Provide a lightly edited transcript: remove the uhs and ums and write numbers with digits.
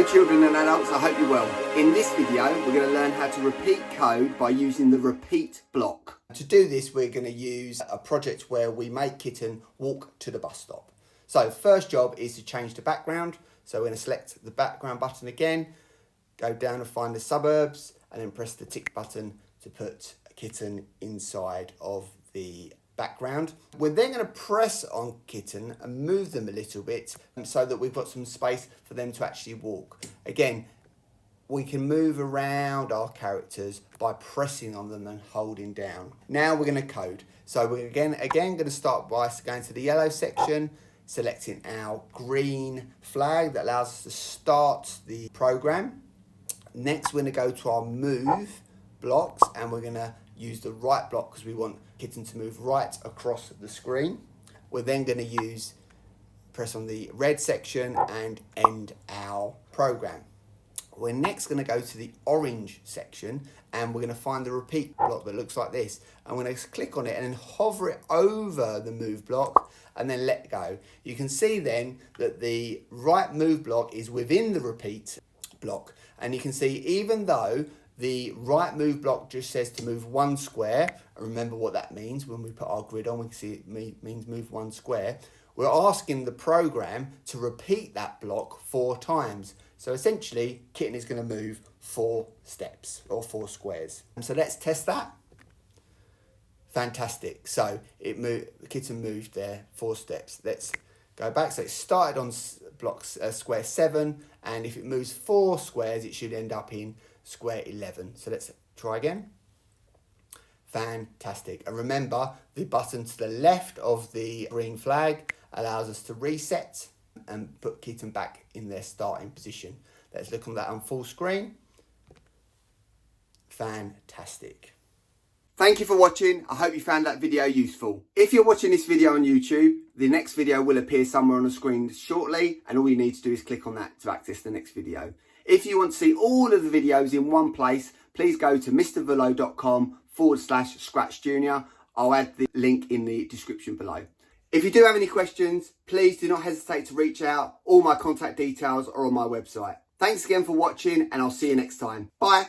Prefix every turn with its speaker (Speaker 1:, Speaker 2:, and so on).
Speaker 1: Hello children and adults, I hope you're well. In this video we're going to learn how to repeat code by using the repeat block. To do this we're going to use a project where we make Kitten walk to the bus stop. So first job is to change the background. So we're going to select the background button again, go down and find the suburbs and then press the tick button to put Kitten inside of the background. We're then going to press on Kitten and move them a little bit so that we've got some space for them to actually walk. Again, we can move around our characters by pressing on them and holding down. Now we're going to code. So we're again going to start by going to the yellow section, selecting our green flag that allows us to start the program. Next we're going to go to our move blocks and we're going to use the right block because we want Kitten to move right across the screen. We're then going to press on the red section and end our program. We're next going to go to the orange section and we're going to find the repeat block that looks like this. I'm going to click on it and then hover it over the move block and then let go. You can see then that the right move block is within the repeat block, and you can see even though the right move block just says to move one square, and remember what that means when we put our grid on, we can see it means move one square. We're asking the program to repeat that block 4 times. So essentially, Kitten is going to move 4 steps or 4 squares. And so let's test that. Fantastic. So Kitten moved there 4 steps. Let's go back. So it started on square 7, and if it moves 4 squares, it should end up in square 11. So let's try again. Fantastic. And remember, the button to the left of the green flag allows us to reset and put Kitten back in their starting position. Let's look on that on full screen. Fantastic. Thank you for watching. I hope you found that video useful. If you're watching this video on YouTube, the next video will appear somewhere on the screen shortly, and all you need to do is click on that to access the next video. If you want to see all of the videos in one place, please go to mrvullo.com/ScratchJr. I'll add the link in the description below. If you do have any questions, please do not hesitate to reach out. All my contact details are on my website. Thanks again for watching, and I'll see you next time. Bye.